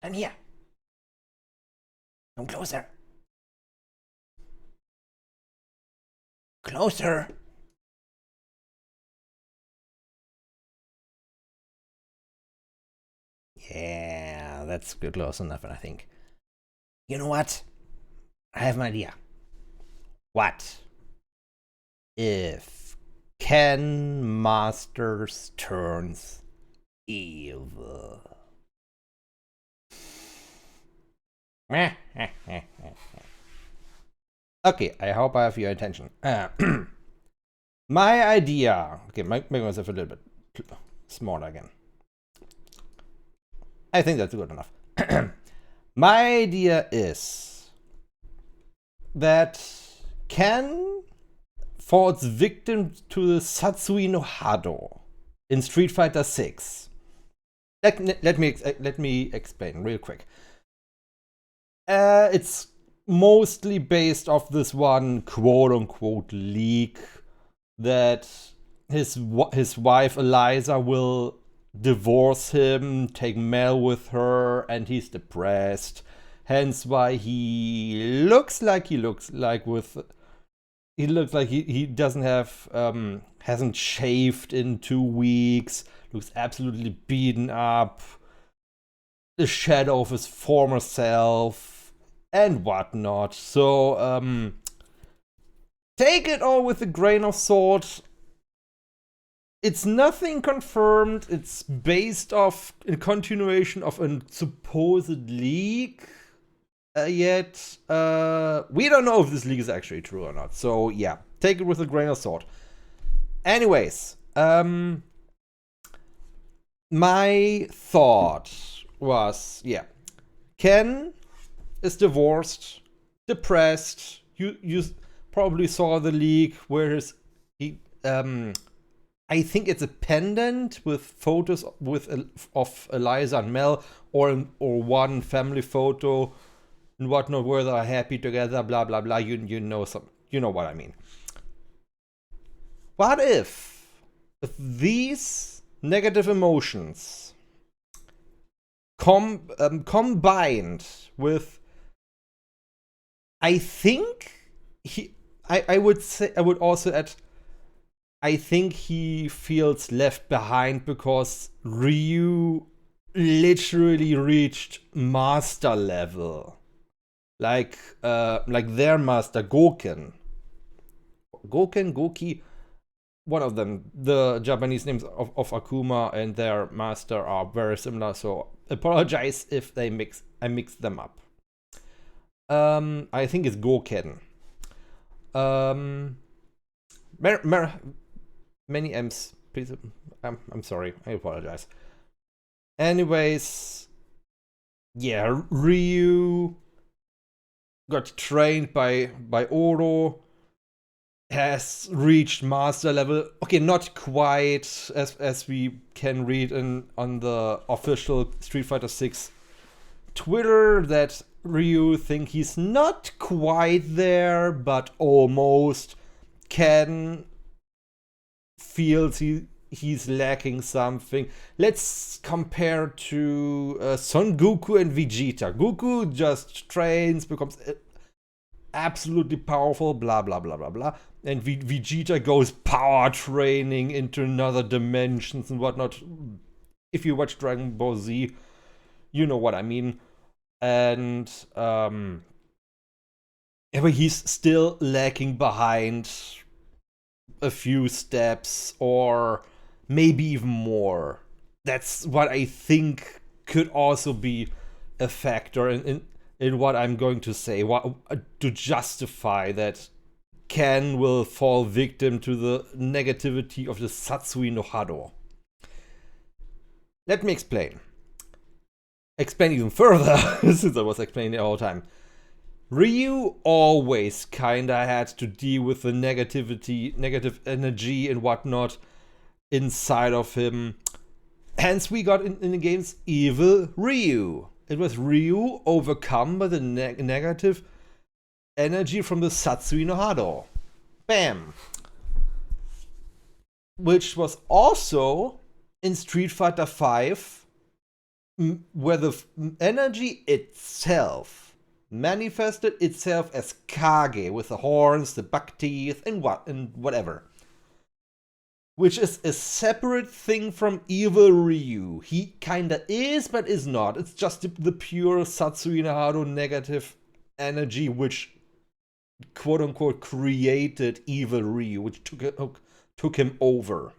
I'm here. Come closer. Closer. Yeah, that's good, close enough, I think. You know what? I have an idea. What if Ken Masters turns evil? Okay, I hope I have your attention. My idea. Okay, make myself a little bit smaller again. I think that's good enough. My idea is that Ken falls victim to the Satsui no Hado in Street Fighter 6. Let me explain real quick. It's mostly based off this one quote-unquote leak that his wife Eliza will divorce him, take Mel with her, and he's depressed. Hence why he looks like he doesn't have hasn't shaved in 2 weeks, looks absolutely beaten up, the shadow of his former self and whatnot. So take it all with a grain of salt. It's nothing confirmed. It's based off a continuation of a supposed leak. Yet we don't know if this leak is actually true or not. So yeah, take it with a grain of salt. Anyways, my thought was, yeah, Ken is divorced, depressed. You probably saw the leak where I think it's a pendant with photos of Eliza and Mel, or one family photo and whatnot, where they're happy together, blah blah blah. You know what I mean. What if these negative emotions combined with, I think I would also add, I think he feels left behind because Ryu literally reached master level. Like their master, Goken, Goki, one of them. The Japanese names of Akuma and their master are very similar, so apologize if I mixed them up. I think it's Goken. Many M's, please. I'm sorry. I apologize. Anyways, yeah, Ryu got trained by Oro, has reached master level. Okay, not quite as we can read on the official Street Fighter 6 Twitter, that Ryu think he's not quite there, but almost. Ken feels he's lacking something. Let's compare to Son Goku and Vegeta. Goku just trains, becomes absolutely powerful, blah blah blah blah blah, and Vegeta goes power training into another dimensions and whatnot. If you watch Dragon Ball Z, you know what I mean. And but he's still lacking behind a few steps, or maybe even more. That's what I think could also be a factor in what I'm going to say, to justify that Ken will fall victim to the negativity of the Satsui no Hado. Let me explain. Explain even further, since I was explaining the whole time. Ryu always kinda had to deal with the negative energy and whatnot inside of him. Hence we got in the game's Evil Ryu. It was Ryu overcome by the negative energy from the Satsui no Hado. Bam. Which was also in Street Fighter V where the energy itself manifested itself as Kage with the horns, the buck teeth, and whatever. Which is a separate thing from evil Ryu. He kinda is, but is not. It's just the pure Satsuhiro Hado negative energy, which quote-unquote created evil Ryu, which took him over.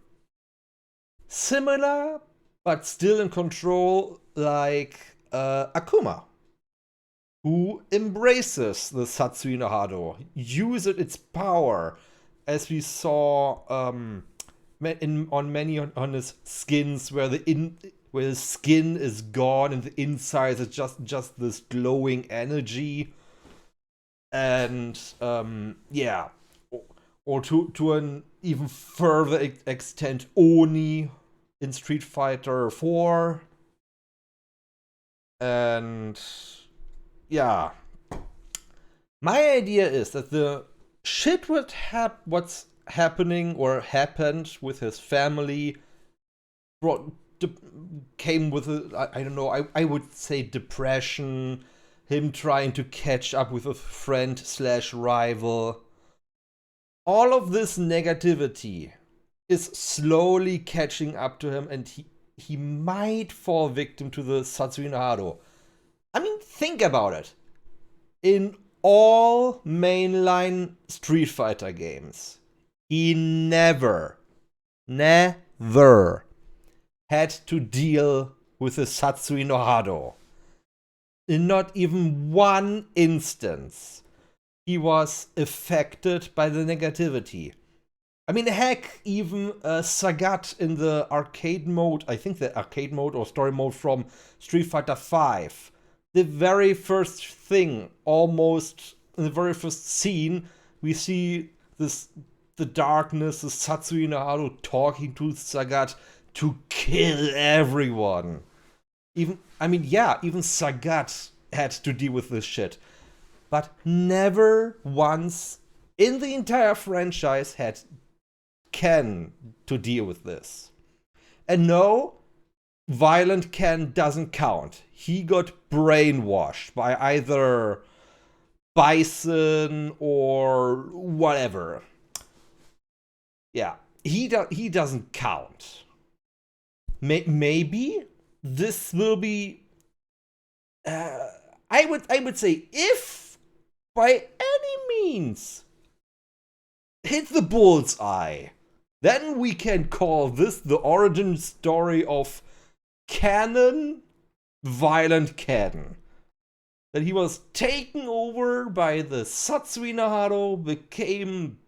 Similar, but still in control, like Akuma, who embraces the Satsuhiro Hado, uses its power, as we saw on his skins, where the skin is gone and the inside is just this glowing energy. And yeah, or to an even further extent, Oni in Street Fighter 4. And yeah, my idea is that the shit what's happening or happened with his family came with I don't know, I would say depression, him trying to catch up with a friend / rival. All of this negativity is slowly catching up to him, and he might fall victim to the Satsuhiro Hado. I mean, think about it. In all mainline Street Fighter games, he never had to deal with the Satsuhiro Hado. In not even one instance, he was affected by the negativity. I mean, heck, even Sagat in the arcade mode, I think the arcade mode or story mode from Street Fighter V, the very first thing, almost in the very first scene, we see the darkness, the Satsuhiro Hado talking to Sagat to kill everyone. Even Sagat had to deal with this shit. But never once in the entire franchise had Ken to deal with this. And no, Violent Ken doesn't count. He got brainwashed by either Bison or whatever. Yeah, he doesn't count. Maybe this will be. I would say, if by any means hit the bullseye, then we can call this the origin story of Canon Violent Ken. That he was taken over by the Satsuhiro Hado, became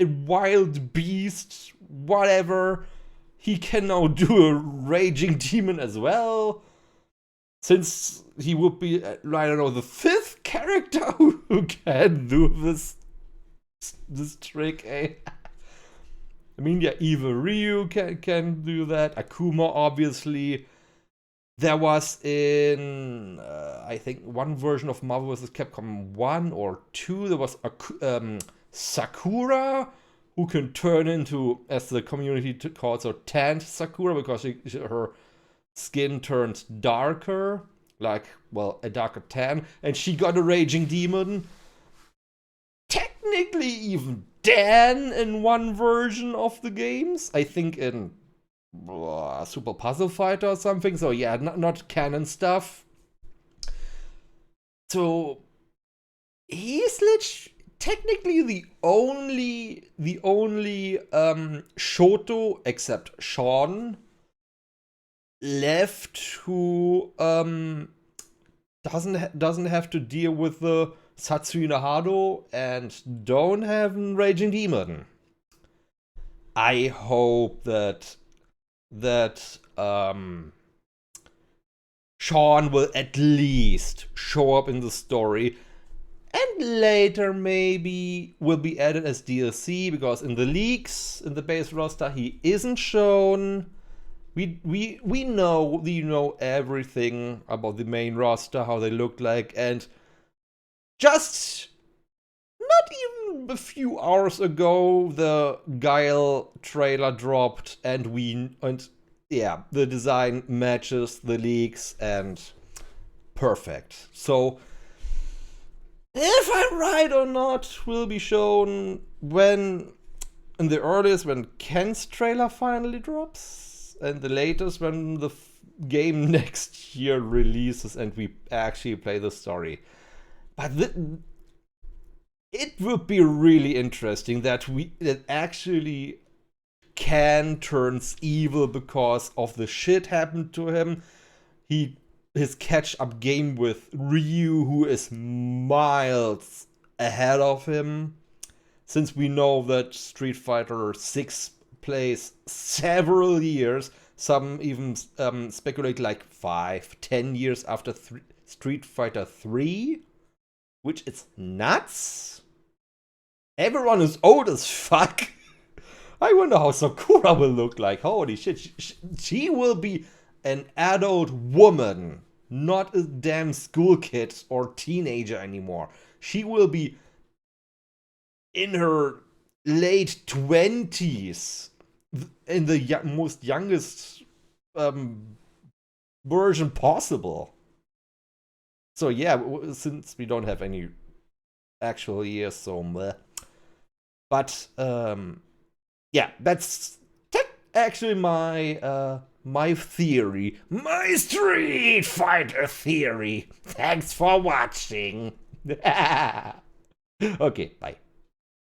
a wild beast, whatever. He can now do a raging demon as well. Since he would be, I don't know, the 5th character who can do this trick, eh? I mean, yeah, Evil Ryu can do that. Akuma, obviously. There was in, I think, one version of Marvel vs. Capcom 1 or 2, there was Sakura, who can turn into, as the community calls her, tanned Sakura, because her skin turns darker, like, well, a darker tan, and she got a raging demon. Technically even Dan in one version of the games, I think in Super Puzzle Fighter or something. So yeah, not canon stuff. So he's technically the only Shoto, except Sean, left who doesn't have to deal with the Satsuhiro Hado and don't have a raging demon. I hope that Sean will at least show up in the story, and later maybe will be added as DLC, because in the leaks, in the base roster, he isn't shown. We know everything about the main roster, how they look like, and just not even a few hours ago, the Guile trailer dropped, and yeah, the design matches the leaks and perfect. So if I'm right or not will be shown when in the earliest when Ken's trailer finally drops, and the latest when the game next year releases and we actually play the story. But it would be really interesting that actually Ken turns evil because of the shit happened to him. His catch-up game with Ryu, who is miles ahead of him. Since we know that Street Fighter 6 plays several years, some even speculate like 5-10 years after Street Fighter 3, which is nuts. Everyone is old as fuck. I wonder how Sakura will look like. Holy shit, she will be an adult woman, not a damn school kid or teenager anymore. She will be in her late 20s, in the most youngest version possible. So yeah, since we don't have any actual years, so meh. But yeah, that's actually my theory, my Street Fighter theory. Thanks for watching. Okay, bye.